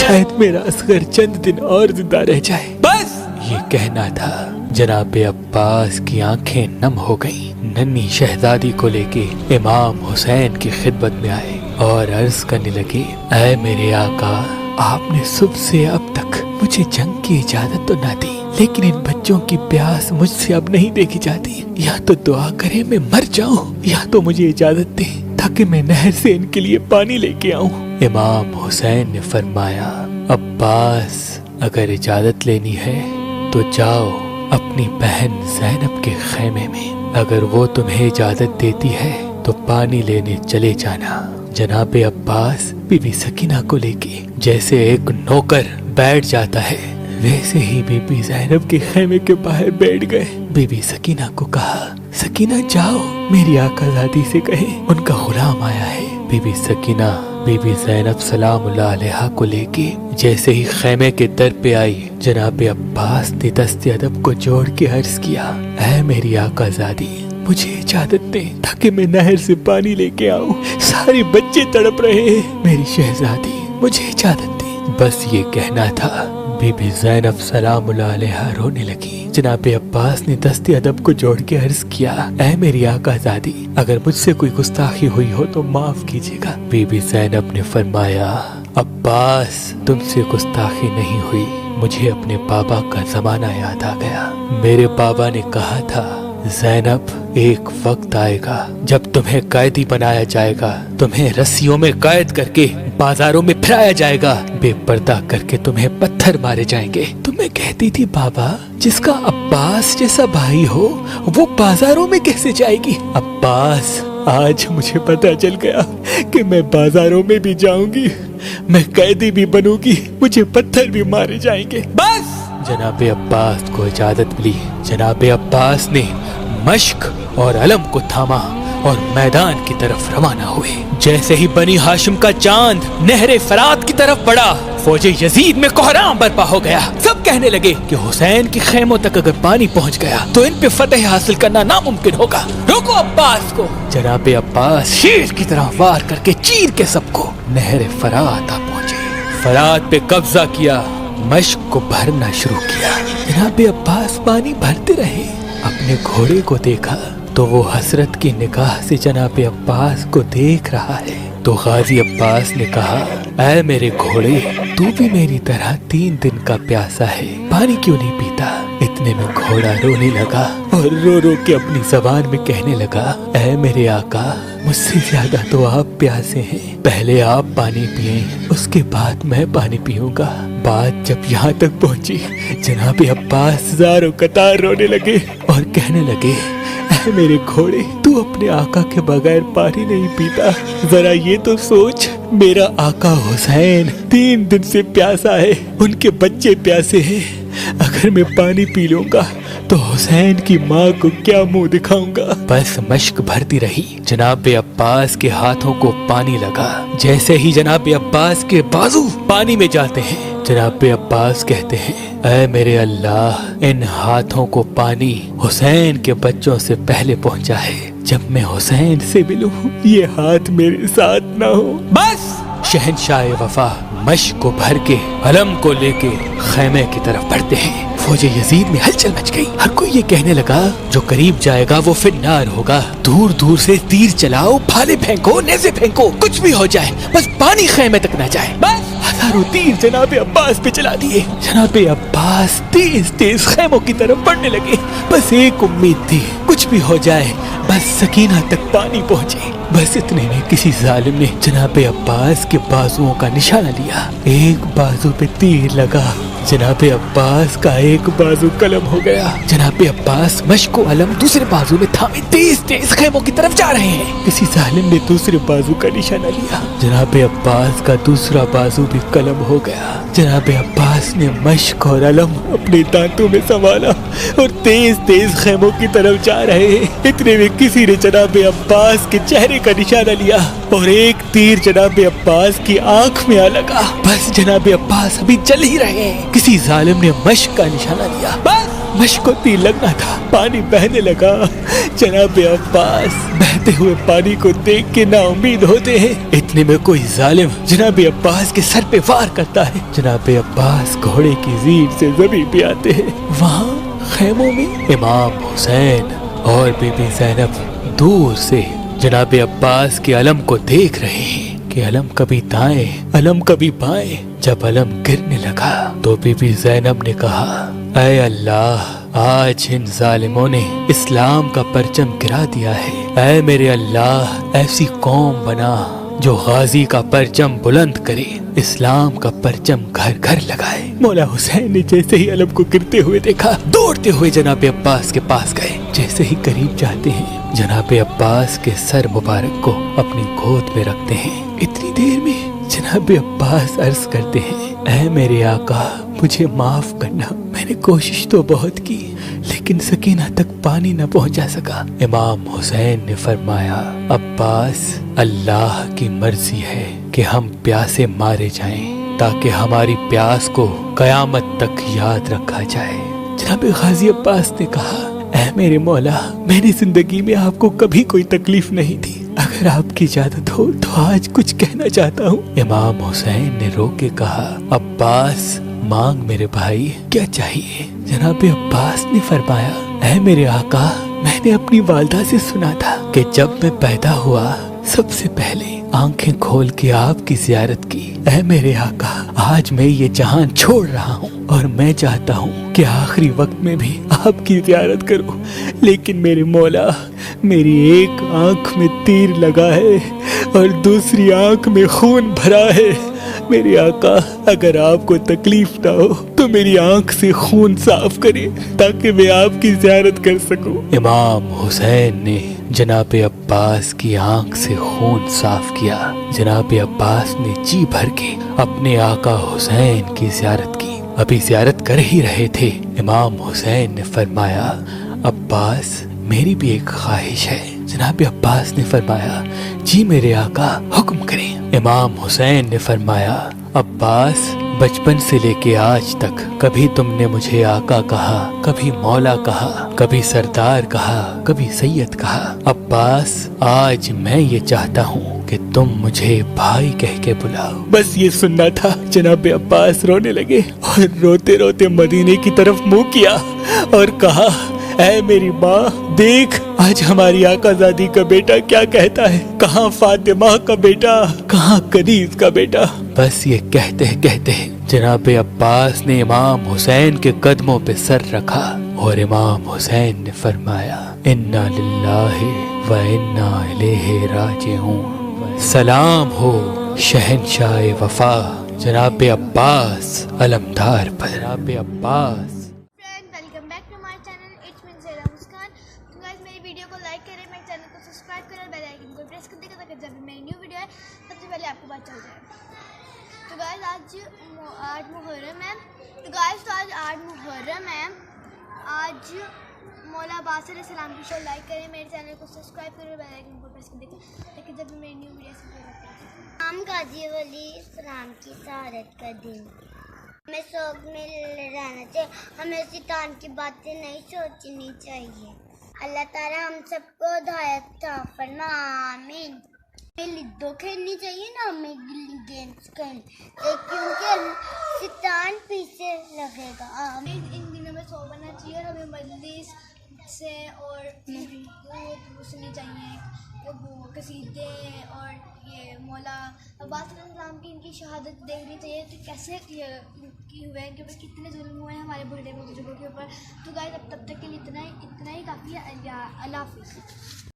شاید میرا اصغر چند دن اور زندہ رہ جائے۔ بس یہ کہنا تھا۔ جناب عباس کی آنکھیں نم ہو گئیں۔ ننھی شہزادی کو لے کے امام حسین کی خدمت میں آئے اور عرض کرنے لگے، اے میرے آقا، آپ نے صبح سے اب تک مجھے جنگ کی اجازت تو نہ دی، لیکن ان بچوں کی پیاس مجھ سے اب نہیں دیکھی جاتی۔ یا تو دعا کرے میں مر جاؤں، یا تو مجھے اجازت دے تاکہ میں نہر سے ان کے لیے پانی لے کے آؤں۔ امام حسین نے فرمایا، عباس، اگر اجازت لینی ہے تو جاؤ اپنی بہن زینب کے خیمے میں، اگر وہ تمہیں اجازت دیتی ہے تو پانی لینے چلے جانا۔ جناب عباس بی بی سکینہ کو لے کے جیسے ایک نوکر بیٹھ جاتا ہے، ویسے ہی بی بی زینب کے خیمے کے باہر بیٹھ گئے۔ بی بی سکینہ کو کہا، سکینہ جاؤ میری آقا زادی سے کہیں ان کا غلام آیا ہے۔ بی بی سکینہ بی بی زینب سلام اللہ علیہا کو لے کے جیسے ہی خیمے کے در پہ آئی، جناب عباس نے دست ادب کو جوڑ کے عرض کیا، اے میری آقا زادی، مجھے اجازت دیں تاکہ میں نہر سے پانی لے کے آؤں، سارے بچے تڑپ رہے ہیں، میری شہزادی مجھے اجازت دیں۔ بس یہ کہنا تھا، بی بی زینب سلام اللہ علیہا رونے لگی۔ جناب عباس نے دست ادب کو جوڑ کے عرض کیا، اے میری آقا زادی، اگر مجھ سے کوئی گستاخی ہوئی ہو تو معاف کیجیے گا۔ بی بی زینب نے فرمایا، عباس، تم سے گستاخی نہیں ہوئی، مجھے اپنے بابا کا زمانہ یاد آ گیا۔ میرے بابا نے کہا تھا، زینب، ایک وقت آئے گا جب تمہیں قیدی بنایا جائے گا، تمہیں رسیوں میں قید کر کے بازاروں میں پھرایا جائے گا، بے پردہ کر کے تمہیں پتھر مارے جائیں گے۔ تو میں کہتی تھی، بابا، جس کا عباس جیسا بھائی ہو وہ بازاروں میں کیسے جائے گی؟ عباس، آج مجھے پتہ چل گیا کہ میں بازاروں میں بھی جاؤں گی، میں قیدی بھی بنوں گی، مجھے پتھر بھی مارے جائیں گے۔ بس جناب عباس کو اجازت ملی۔ جناب عباس نے مشک اور علم کو تھاما اور میدان کی طرف روانہ ہوئے۔ جیسے ہی بنی ہاشم کا چاند نہر فرات کی طرف بڑھا، فوج یزید میں کوہرام برپا ہو گیا۔ سب کہنے لگے کہ حسین کی خیموں تک اگر پانی پہنچ گیا تو ان پہ فتح حاصل کرنا ناممکن ہوگا، روکو عباس کو۔ جناب عباس شیر کی طرح وار کر کے چیر کے سب کو نہر فرات آ پہنچے، فرات پہ قبضہ کیا، مشک کو بھرنا شروع کیا۔ جناب عباس پانی بھرتے رہے، اپنے گھوڑے کو دیکھا تو وہ حسرت کی نگاہ سے جناب عباس کو دیکھ رہا ہے۔ تو غازی عباس نے کہا، اے میرے گھوڑے، تو بھی میری طرح 3 دن کا پیاسا ہے، پانی کیوں نہیں پیتا؟ اتنے میں گھوڑا رونے لگا اور رو رو کے اپنی زبان میں کہنے لگا، اے میرے آقا، مجھ سے زیادہ تو آپ پیاسے ہیں، پہلے آپ پانی پئیں، اس کے بعد میں پانی پیوں گا۔ بات جب یہاں تک پہنچی، جناب عباس زاروں قطار رونے لگے اور کہنے لگے، اے میرے گھوڑے، تو اپنے آقا کے بغیر پانی نہیں پیتا، ذرا یہ تو سوچ، میرا آقا حسین 3 دن سے پیاسا ہے، ان کے بچے پیاسے ہیں، اگر میں پانی پی لوں گا تو حسین کی ماں کو کیا منہ دکھاؤں گا؟ بس مشک بھرتی رہی۔ جناب عباس کے ہاتھوں کو پانی لگا، جیسے ہی جناب عباس کے بازو پانی میں جاتے ہیں، جناب عباس کہتے ہیں، اے میرے اللہ، ان ہاتھوں کو پانی حسین کے بچوں سے پہلے پہنچا ہے، جب میں حسین سے ملوں یہ ہاتھ میرے ساتھ نہ ہو۔ بس شہنشاہ وفا مشک کو بھر کے علم کو لے کے خیمے کی طرف بڑھتے ہیں۔ فوج یزید میں ہلچل مچ گئی، ہر کوئی یہ کہنے لگا، جو قریب جائے گا وہ فی النار ہوگا، دور دور سے تیر چلاؤ، بھالے پھینکو، نیزے پھینکو، کچھ بھی ہو جائے، بس پانی خیمے تک نہ جائے۔ بس ہزاروں تیر جناب عباس پہ چلا دیے۔ جناب عباس تیز تیز خیموں کی طرف بڑھنے لگے، بس ایک امید تھی، کچھ بھی ہو جائے، بس سکینہ تک پانی پہنچے۔ بس اتنے میں کسی ظالم نے جناب عباس کے بازوؤں کا نشانہ لیا، ایک بازو پہ تیر لگا، جناب عباس کا ایک بازو قلم ہو گیا۔ جناب عباس مشک و علم دوسرے بازو میں تھامے تیز تیز خیموں کی طرف جا رہے ہیں۔ کسی ظالم نے دوسرے بازو کا نشانہ لیا، جناب عباس کا دوسرا بازو بھی قلم ہو گیا۔ جناب عباس نے مشک اور علم اپنے دانتوں میں سنبھالا اور تیز تیز خیموں کی طرف جا رہے ہیں۔ اتنے میں کسی نے جناب عباس کے چہرے کا نشانہ لیا اور ایک تیر جناب عباس کی آنکھ میں آ لگا۔ بس جناب عباس ابھی جل ہی رہے ہیں، کسی ظالم نے مشک کا نشانہ لیا، بس مشق کو تیر لگنا تھا، پانی بہنے لگا۔ جناب عباس بہتے ہوئے پانی کو دیکھ کے نا امید ہوتے ہیں، اتنے میں کوئی ظالم جناب عباس کے سر پہ وار کرتا ہے۔ جناب عباس گھوڑے کی زیر سے زمین پہ آتے ہیں۔ وہاں خیموں میں امام حسین اور بی بی زینب دور سے جناب عباس کے علم کو دیکھ رہے ہیں کہ علم کبھی دائیں علم کبھی بائیں۔ جب علم گرنے لگا تو بی بی زینب نے کہا، اے اللہ، آج ان ظالموں نے اسلام کا پرچم گرا دیا ہے۔ اے میرے اللہ، ایسی قوم بنا جو غازی کا پرچم بلند کرے، اسلام کا پرچم گھر گھر لگائے۔ مولا حسین نے جیسے ہی علم کو گرتے ہوئے دیکھا، دوڑتے ہوئے جناب عباس کے پاس گئے۔ جیسے ہی قریب جاتے ہیں، جناب عباس کے سر مبارک کو اپنی گود میں رکھتے ہیں۔ اتنی دیر میں جناب عباس عرض کرتے ہیں، اے میرے آقا، مجھے معاف کرنا، میں نے کوشش تو بہت کی لیکن سکینہ تک پانی نہ پہنچا سکا۔ امام حسین نے فرمایا، عباس، اللہ کی مرضی ہے کہ ہم پیاسے مارے جائیں تاکہ ہماری پیاس کو قیامت تک یاد رکھا جائے۔ جناب غازی عباس نے کہا، اے میرے مولا، میں نے زندگی میں آپ کو کبھی کوئی تکلیف نہیں دی، اگر آپ کی اجازت ہو تو آج کچھ کہنا چاہتا ہوں۔ امام حسین نے رو کے کہا، عباس، مانگ میرے بھائی، کیا چاہیے؟ جناب عباس نے فرمایا، اے میرے آقا، میں نے اپنی والدہ سے سنا تھا کہ جب میں پیدا ہوا سب سے پہلے آنکھیں کھول کے آپ کی زیارت کی۔ اے میرے آقا، آج میں یہ جہان چھوڑ رہا ہوں اور میں چاہتا ہوں کہ آخری وقت میں بھی آپ کی زیارت کروں، لیکن میرے مولا، میری ایک آنکھ میں تیر لگا ہے اور دوسری آنکھ میں خون بھرا ہے۔ میرے آقا، اگر آپ کو تکلیف نہ ہو تو میری آنکھ سے خون صاف کریں تاکہ میں آپ کی زیارت کر سکوں۔ امام حسین نے جناب عباس کی آنکھ سے خون صاف کیا۔ جناب عباس نے جی بھر کے اپنے آقا حسین کی زیارت کی۔ ابھی زیارت کر ہی رہے تھے، امام حسین نے فرمایا، عباس، میری بھی ایک خواہش ہے۔ جناب عباس نے فرمایا، جی میرے آقا، حکم کریں۔ امام حسین نے فرمایا، عباس، بچپن سے لے کے آج تک کبھی تم نے مجھے آقا کہا، کبھی مولا کہا، کبھی سردار کہا، کبھی سید کہا۔ عباس، آج میں یہ چاہتا ہوں کہ تم مجھے بھائی کہہ کے بلاؤ۔ بس یہ سننا تھا۔ جناب عباس رونے لگے اور روتے روتے مدینے کی طرف منہ کیا اور کہا، اے میری ماں، دیکھ آج ہماری آقا زادی کا بیٹا کیا کہتا ہے، کہاں فاطمہ کا بیٹا، کہاں کنیز کا بیٹا۔ بس یہ کہتے کہتے جناب عباس نے امام حسین کے قدموں پہ سر رکھا اور امام حسین نے فرمایا، انا للہ و انا الیہ راجعون۔ سلام ہو شہنشاہ وفا جناب عباس علمدار پر۔ جناب عباس، میری ویڈیو کو لائک کریں، میرے چینل کو سبسکرائب کریں اور بیل آئیکن کو پریس کر دیں تاکہ جب بھی میری نیو ویڈیو ہے سب سے پہلے آپ کو پتہ چل جائے۔ تو گائز آج محرم ہے، آج مولا عباس علیہ السلام کی شو لائک کریں، میرے چینل کو سبسکرائب کریں اور بیل آئیکن کو پریس کر دیں تاکہ جب بھی میری نیو ویڈیو سب سے پہلے ہم غازی ولی اسلام کی شہادت کا دن، ہمیں شوق میں رہنا چاہیے، ہمیں شیطان کی باتیں نہیں سوچنی چاہیے۔ اللہ تعالیٰ ہم سب کو ہدایت عطا فرما، آمین۔ ہمیں لڈو کھیلنی چاہیے نا، ہمیں گلی گیمس کھیلنے، کیونکہ شیطان پیچھے لگے گا، آمین۔ ان دنوں میں سو بننا چاہیے اور ہمیں مجلس سے اور سننی چاہیے وہ قصیدے، اور یہ مولا عباس علیہ السلام کی ان کی شہادت دیکھنی چاہیے کہ کیسے کی ہوئے ہیں، کیونکہ کتنے ظلم ہوئے ہیں ہمارے بڑے بزرگوں کے اوپر۔ تو گائز اب تب تک کے لیے اتنا ہی کافی ہے۔ اللہ حافظ۔